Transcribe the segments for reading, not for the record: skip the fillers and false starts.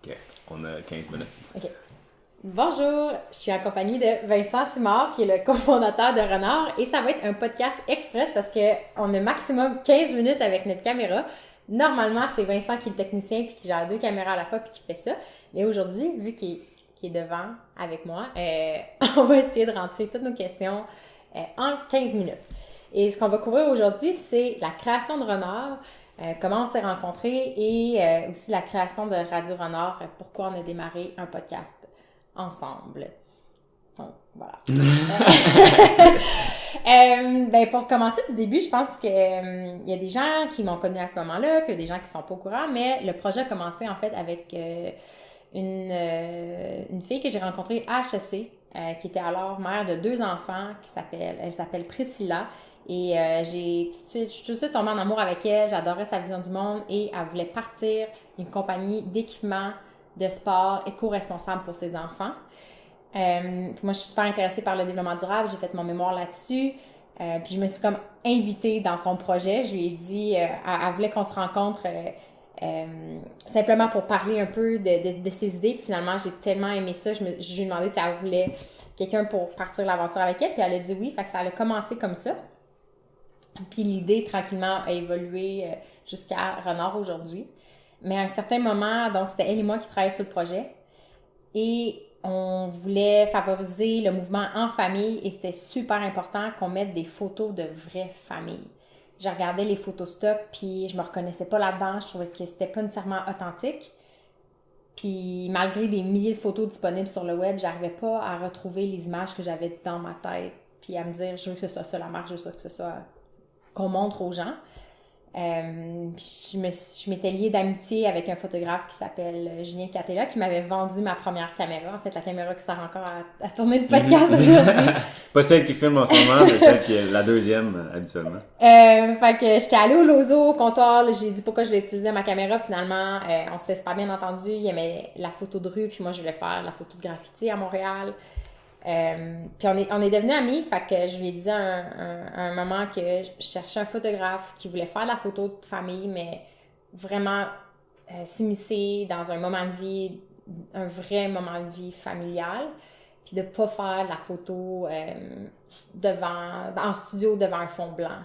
OK. On a 15 minutes. OK. Bonjour, je suis en compagnie de Vincent Simard, qui est le cofondateur de Renard, et ça va être un podcast express parce qu'on a maximum 15 minutes avec notre caméra. Normalement, c'est Vincent qui est le technicien puis qui gère 2 caméras à la fois puis qui fait ça. Mais aujourd'hui, vu qu'il est devant avec moi, on va essayer de rentrer toutes nos questions en 15 minutes. Et ce qu'on va couvrir aujourd'hui, c'est la création de Renard, comment on s'est rencontrés et aussi la création de Radio Renard, pourquoi on a démarré un podcast ensemble. Donc, voilà. Pour commencer du début, je pense que il y a des gens qui m'ont connu à ce moment-là, puis il y a des gens qui sont pas au courant, mais le projet a commencé en fait avec une fille que j'ai rencontrée à HEC, qui était alors mère de 2 enfants, elle s'appelle Priscilla. Et je suis tout de suite tombée en amour avec elle, j'adorais sa vision du monde et elle voulait partir une compagnie d'équipement de sport éco-responsable pour ses enfants. Puis moi, je suis super intéressée par le développement durable, j'ai fait mon mémoire là-dessus. Puis je me suis comme invitée dans son projet. Je lui ai dit, elle voulait qu'on se rencontre simplement pour parler un peu de ses idées. Puis finalement, j'ai tellement aimé ça, je lui ai demandé si elle voulait quelqu'un pour partir l'aventure avec elle. Puis elle a dit oui, fait que ça a commencé comme ça. Puis l'idée, tranquillement, a évolué jusqu'à Renard aujourd'hui. Mais à un certain moment, donc c'était elle et moi qui travaillions sur le projet. Et on voulait favoriser le mouvement en famille et c'était super important qu'on mette des photos de vraies familles. Je regardais les photos stock puis je me reconnaissais pas là-dedans. Je trouvais que c'était pas nécessairement authentique. Puis malgré des milliers de photos disponibles sur le web, j'arrivais pas à retrouver les images que j'avais dans ma tête. Puis à me dire, je veux que ce soit ça la marque, je veux que ce soit qu'on montre aux gens. Je m'étais liée d'amitié avec un photographe qui s'appelle Julien Catella qui m'avait vendu ma première caméra. En fait, la caméra qui sert encore à tourner le podcast aujourd'hui. Pas celle qui filme en ce moment, mais celle qui est la deuxième habituellement. Fait que j'étais allée au Lozo, au comptoir, j'ai dit pourquoi je voulais utiliser ma caméra. Finalement, on s'est super bien entendu. Il aimait la photo de rue, puis moi je voulais faire la photo de graffiti à Montréal. Puis on est devenus amis, fait que je lui ai dit à un moment que je cherchais un photographe qui voulait faire la photo de famille, mais vraiment s'immiscer dans un moment de vie, un vrai moment de vie familial, puis de pas faire la photo en studio devant un fond blanc,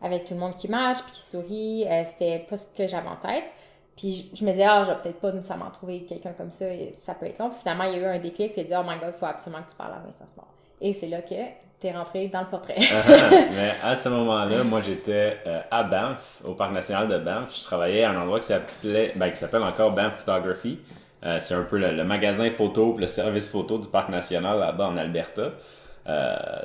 avec tout le monde qui marche, puis qui sourit. C'était pas ce que j'avais en tête. Puis je me disais, je vais peut-être pas nécessairement trouver quelqu'un comme ça, ça peut être long. Puis finalement, il y a eu un déclic, puis il a dit, oh my god, il faut absolument que tu parles à Vincent Simard. Et c'est là que t'es rentré dans le portrait. Mais à ce moment-là, moi j'étais à Banff, au Parc national de Banff. Je travaillais à un endroit qui s'appelle encore Banff Photography. C'est un peu le magasin photo, le service photo du Parc national là-bas en Alberta.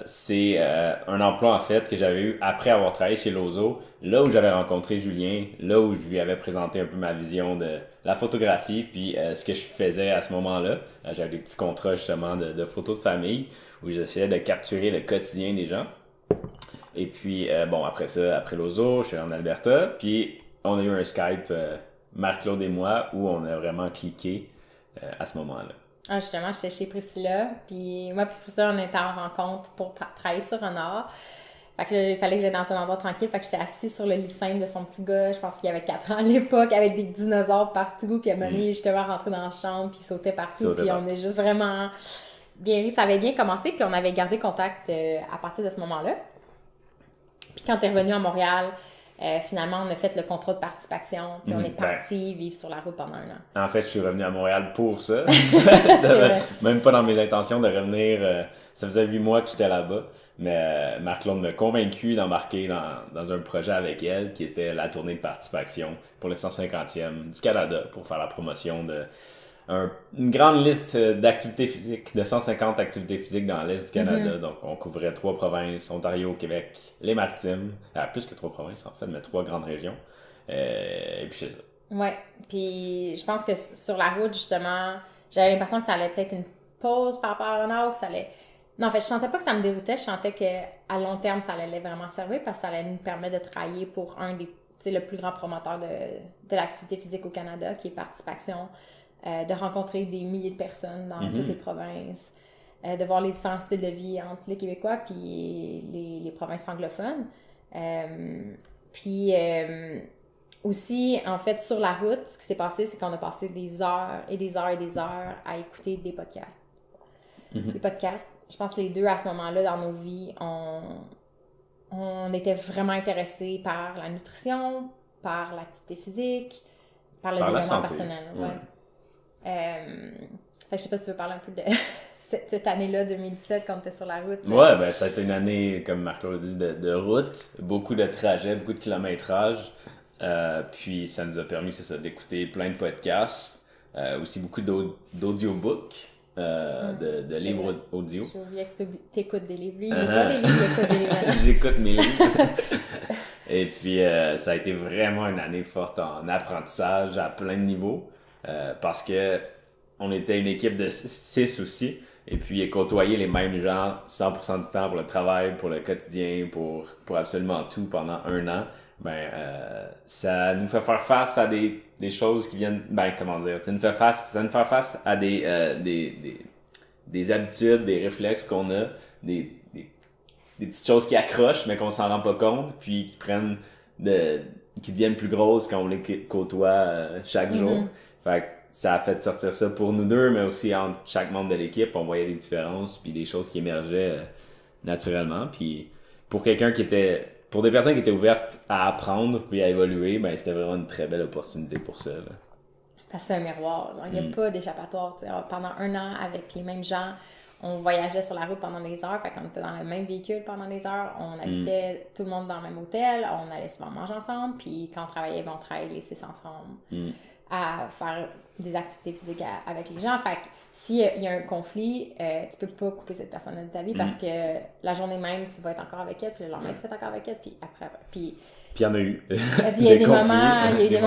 C'est un emploi en fait que j'avais eu après avoir travaillé chez Lozo, là où j'avais rencontré Julien, là où je lui avais présenté un peu ma vision de la photographie puis ce que je faisais à ce moment-là. J'avais des petits contrats justement de photos de famille où j'essayais de capturer le quotidien des gens. Et puis après ça, après Lozo, je suis en Alberta, puis on a eu un Skype, Marc-Claude et moi, où on a vraiment cliqué à ce moment-là. Ah, justement, j'étais chez Priscilla, puis moi puis Priscilla, on était en rencontre pour travailler sur Renard. Fait que là, il fallait que j'aille dans un endroit tranquille, fait que j'étais assise sur le lit simple de son petit gars, je pense qu'il avait 4 ans à l'époque, avec des dinosaures partout, puis à un moment donné, justement, rentré dans la chambre, puis il sautait partout, puis on a juste vraiment bien ri, ça avait bien commencé, puis on avait gardé contact à partir de ce moment-là. Puis quand t'es revenu à Montréal, finalement, on a fait le contrat de participation, puis on est parti vivre sur la route pendant 1 an. En fait, je suis revenu à Montréal pour ça. C'était même pas dans mes intentions de revenir. Ça faisait 8 mois que j'étais là-bas. Mais Marc-Claude m'a convaincu d'embarquer dans un projet avec elle qui était la tournée de participation pour le 150e du Canada pour faire la promotion de une grande liste d'activités physiques, de 150 activités physiques dans l'Est du Canada. Donc, on couvrait 3 provinces, Ontario, Québec, les Maritimes. Plus que 3 provinces, en fait, mais 3 grandes régions. Et puis, c'est ça. Ouais. Puis, je pense que sur la route, justement, j'avais l'impression que ça allait peut-être une pause par rapport à Renard, que ça allait... Non, en fait, je sentais pas que ça me déroutait. Je sentais qu'à long terme, ça allait vraiment servir parce que ça allait nous permettre de travailler pour le plus grand promoteur de l'activité physique au Canada, qui est Participation. De rencontrer des milliers de personnes dans toutes les provinces, de voir les différents styles de vie entre les Québécois puis les provinces anglophones. Puis aussi, en fait, sur la route, ce qui s'est passé, c'est qu'on a passé des heures et des heures et des heures à écouter des podcasts. Des podcasts. Je pense que les deux, à ce moment-là, dans nos vies, on était vraiment intéressés par la nutrition, par l'activité physique, par le développement personnel. Ouais. Fait que je sais pas si tu veux parler un peu de cette année-là, 2017, quand tu étais sur la route. Ouais, ben ça a été une année, comme Marc-Claude dit, de route, beaucoup de trajets, beaucoup de kilométrage. Puis ça nous a permis, c'est ça, d'écouter plein de podcasts, aussi beaucoup d'audiobooks, de livres audio. J'ai oublié que tu écoutes des livres. Lui, il lit pas des livres, il écoute des livres. J'écoute mes livres. Et puis ça a été vraiment une année forte en apprentissage à plein de niveaux, parce que on était une équipe de 6 aussi, et puis côtoyer les mêmes gens 100% du temps pour le travail, pour le quotidien, pour absolument tout pendant 1 an, ça nous fait faire face à des choses qui viennent, comment dire, ça nous fait face à des habitudes, des réflexes qu'on a, des petites choses qui accrochent mais qu'on s'en rend pas compte, puis qui deviennent plus grosses quand on les côtoie chaque jour. Fait que ça a fait sortir ça pour nous deux, mais aussi entre chaque membre de l'équipe, on voyait des différences puis des choses qui émergeaient naturellement. Puis pour des personnes qui étaient ouvertes à apprendre puis à évoluer, c'était vraiment une très belle opportunité pour ça, là. Parce que c'est un miroir. Il n'y a pas d'échappatoire. T'sais. Pendant 1 an, avec les mêmes gens, on voyageait sur la route pendant des heures. Fait qu'on était dans le même véhicule pendant des heures. On habitait tout le monde dans le même hôtel. On allait souvent manger ensemble. Puis quand on travaillait, on travaillait les 6 ensemble à faire des activités physiques avec les gens. Fait que s'il y a un conflit, tu peux pas couper cette personne de ta vie parce que la journée même, tu vas être encore avec elle. Puis le lendemain, tu vas être encore avec elle. Puis après... Puis il y en a eu. Puis il y a des moments, il y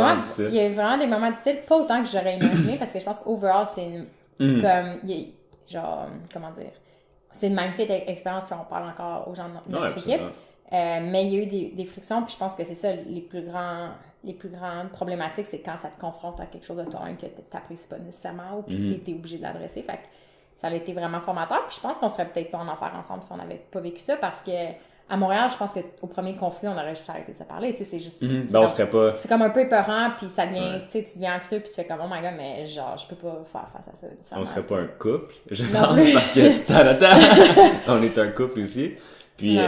a vraiment des moments difficiles, pas autant que j'aurais imaginé, parce que je pense qu'overall, c'est comment dire, c'est une magnifique expérience si on parle encore aux gens de notre équipe. Mais il y a eu des frictions, puis je pense que c'est ça, les plus grandes problématiques, c'est quand ça te confronte à quelque chose de toi-même que tu n'apprécies pas nécessairement ou puis tu es obligé de l'adresser. Fait que ça a été vraiment formateur, puis je pense qu'on serait peut-être pas en enfer ensemble si on n'avait pas vécu ça, parce que à Montréal, je pense qu'au premier conflit, on aurait juste arrêté de se parler, tu sais, c'est juste... on serait pas... C'est comme un peu épeurant, puis ça devient, tu sais, tu deviens anxieux, puis tu fais comme, oh my god, mais genre, je peux pas faire face à ça. On serait pas un couple, je pense, parce que, on est un couple aussi. Puis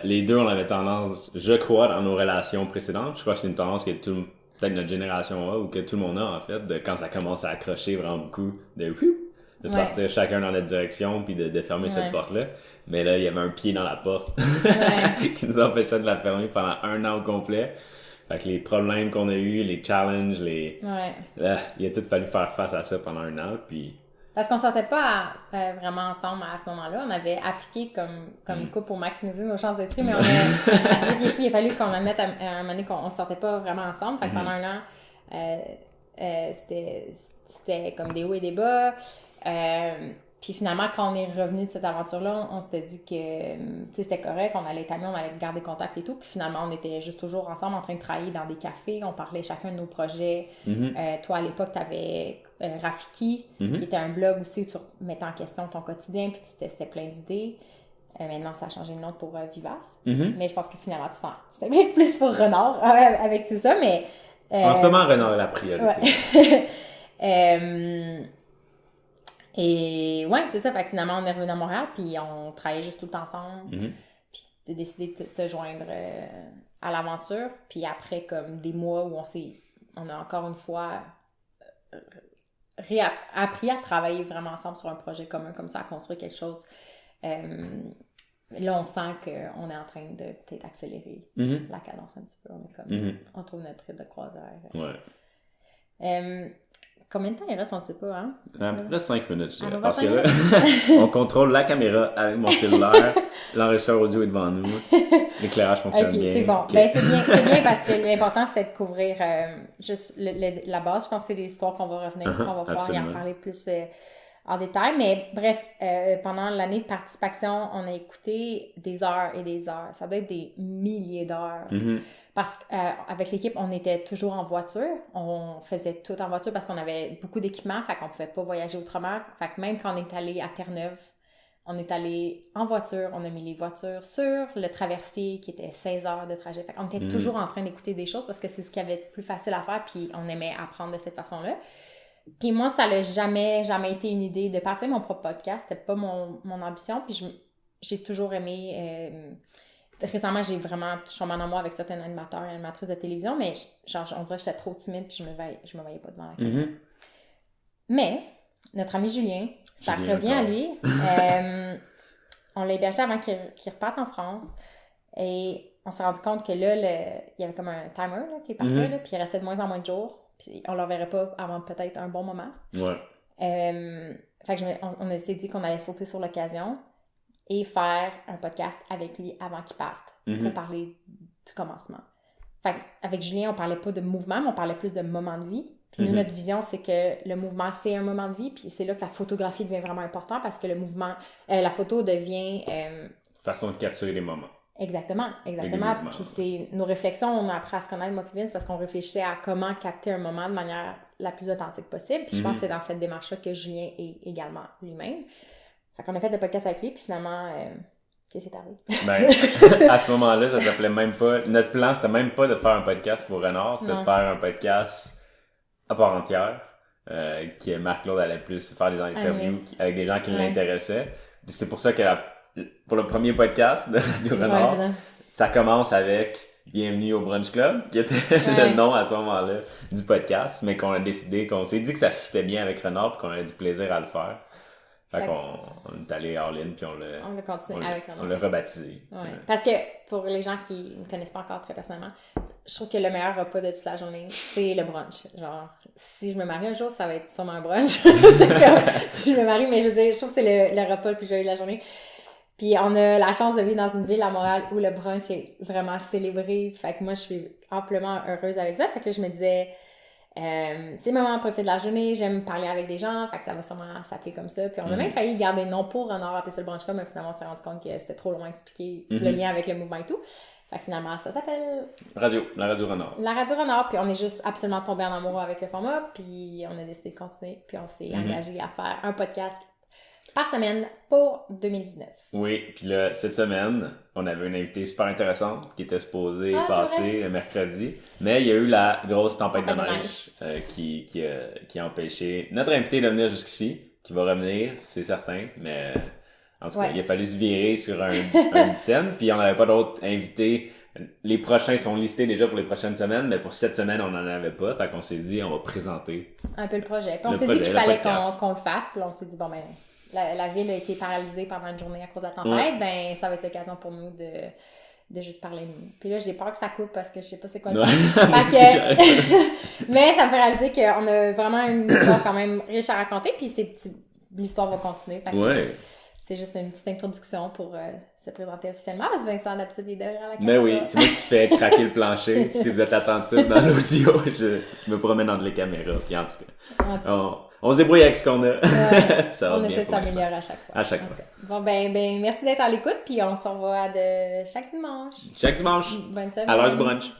les deux, on avait tendance, je crois, dans nos relations précédentes, je crois que c'est une tendance que peut-être notre génération a, ou que tout le monde a, en fait, de quand ça commence à accrocher vraiment beaucoup, de partir chacun dans notre direction, puis de fermer cette porte-là. Mais là, il y avait un pied dans la porte qui nous empêchait de la fermer pendant 1 an au complet. Fait que les problèmes qu'on a eus, les challenges, il a tout fallu faire face à ça pendant 1 an, puis... Parce qu'on sortait pas vraiment ensemble à ce moment-là. On avait appliqué comme couple pour maximiser nos chances d'être pris, mais il a fallu qu'on admette à un moment donné qu'on sortait pas vraiment ensemble. Fait que pendant 1 an, c'était comme des hauts et des bas. Puis finalement, quand on est revenu de cette aventure-là, on s'était dit que c'était correct, on allait être amis, on allait garder contact et tout. Puis finalement, on était juste toujours ensemble en train de travailler dans des cafés. On parlait chacun de nos projets. Toi, à l'époque, tu avais Rafiki, qui était un blog aussi où tu mettais en question ton quotidien puis tu testais plein d'idées. Maintenant, ça a changé de nom pour Vivace. Mais je pense que finalement, tu t'es plus pour Renard avec tout ça. Mais, en ce moment, Renard est la priorité. Et ouais, c'est ça. Fait que finalement, on est revenu à Montréal, puis on travaillait juste tout le temps ensemble. Puis t'as décidé de te joindre à l'aventure. Puis après, comme des mois où on a encore une fois appris à travailler vraiment ensemble sur un projet commun, comme ça, à construire quelque chose. Là, on sent qu'on est en train de peut-être accélérer la cadence un petit peu. On est comme, on trouve notre rythme de croisière. Ouais. Combien de temps il reste, on ne sait pas, hein? À peu près 5 minutes, je dirais. Parce que là, on contrôle la caméra avec mon cellulaire, l'enregistreur audio est devant nous, l'éclairage fonctionne bien. C'est bon. Okay. C'est bien parce que l'important, c'était de couvrir juste la base. Je pense que c'est des histoires qu'on va revenir, on va pouvoir y en parler plus en détail. Mais bref, pendant l'année de participation, on a écouté des heures et des heures. Ça doit être des milliers d'heures. Parce qu'avec l'équipe, on était toujours en voiture. On faisait tout en voiture parce qu'on avait beaucoup d'équipements, fait qu'on pouvait pas voyager autrement. Fait que même quand on est allé à Terre-Neuve, On est allé en voiture, on a mis les voitures sur le traversier qui était 16 heures de trajet. Fait qu'on était toujours en train d'écouter des choses parce que c'est ce qui avait le plus facile à faire, puis on aimait apprendre de cette façon-là. Puis moi, ça n'a jamais été une idée de partir mon propre podcast. C'était pas mon ambition, puis j'ai toujours aimé... récemment, je suis tombée en amour avec certains animateurs et animatrices de télévision, mais on dirait que j'étais trop timide puis je me voyais pas devant la caméra. Mais, notre ami Julien, ça revient à lui. On l'a hébergé avant qu'il reparte en France. Et on s'est rendu compte que là, il y avait comme un timer là, qui partait, là, puis il restait de moins en moins de jours. Puis on ne le reverrait pas avant peut-être un bon moment. Ouais. Fait que on s'est dit qu'on allait sauter sur l'occasion et faire un podcast avec lui avant qu'il parte pour parler du commencement. Fait avec Julien, on parlait pas de mouvement, mais on parlait plus de moment de vie. Puis nous, notre vision, c'est que le mouvement, c'est un moment de vie, puis c'est là que la photographie devient vraiment important parce que le mouvement, la photo devient... façon de capturer les moments. Exactement. Puis nos réflexions, on a appris à se connaître, moi puis Vince, parce qu'on réfléchissait à comment capter un moment de manière la plus authentique possible. Puis je pense que c'est dans cette démarche-là que Julien est également lui-même. Fait qu'on a fait le podcast avec lui, puis finalement... qu'est-ce qui est arrivé? Ben, à ce moment-là, ça s'appelait même pas... Notre plan, c'était même pas de faire un podcast pour Renard, c'était de faire un podcast à part entière, que Marc-Claude allait plus faire des interviews avec des gens qui l'intéressaient. C'est pour ça que pour le premier podcast de Radio Renard, ça commence avec Bienvenue au Brunch Club, qui était le nom à ce moment-là du podcast, mais qu'on s'est dit que ça fitait bien avec Renard et qu'on avait du plaisir à le faire. Fait qu'on est allé all-in puis on l'a continué avec Renard. On l'a rebaptisé. Ouais. Parce que pour les gens qui ne me connaissent pas encore très personnellement, je trouve que le meilleur repas de toute la journée, c'est le brunch. Genre, si je me marie un jour, ça va être sûrement un brunch. Si je me marie, mais je veux dire, je trouve que c'est le repas le plus joyeux de la journée. Puis on a la chance de vivre dans une ville à Montréal où le brunch est vraiment célébré. Fait que moi, je suis amplement heureuse avec ça. Fait que là, je me disais... c'est le moment préféré de la journée, j'aime parler avec des gens, fait que ça va sûrement s'appeler comme ça. Puis on a même failli garder le nom pour Renard, appeler ça le brunch club, mais finalement on s'est rendu compte que c'était trop loin à expliquer le lien avec le mouvement et tout. Fait que finalement ça s'appelle... la Radio Renard. La Radio Renard, puis on est juste absolument tombé en amour avec le format, puis on a décidé de continuer, puis on s'est engagé à faire un podcast par semaine pour 2019. Oui, puis là, cette semaine, on avait une invitée super intéressante qui était supposée passer le mercredi, mais il y a eu la grosse tempête de neige qui a empêché notre invitée de venir jusqu'ici, qui va revenir, c'est certain, mais en tout cas, il a fallu se virer sur une scène, puis on n'avait pas d'autres invités. Les prochains sont listés déjà pour les prochaines semaines, mais pour cette semaine, on n'en avait pas, fait qu'on s'est dit, on va présenter un peu le projet. Puis on s'est dit qu'il fallait qu'on le fasse, puis on s'est dit, bon ben... La ville a été paralysée pendant une journée à cause de la tempête, ben ça va être l'occasion pour nous de juste parler de nous. Puis là, j'ai peur que ça coupe parce que je sais pas c'est quoi le parce que... Mais ça me fait réaliser qu'on a vraiment une histoire quand même riche à raconter, puis l'histoire va continuer. C'est juste une petite introduction pour se présenter officiellement, parce que Vincent, d'habitude, il est derrière la caméra. Mais oui, c'est moi qui fais craquer le plancher. Si vous êtes attentif dans l'audio, je me promène entre les caméras. Puis en tout cas, on se débrouille avec ce qu'on a. Ça on essaie de s'améliorer à chaque fois. À chaque fois. Bon, ben, merci d'être à l'écoute, puis on se revoit de chaque dimanche. Chaque dimanche. Bonne semaine. À l'heure du brunch.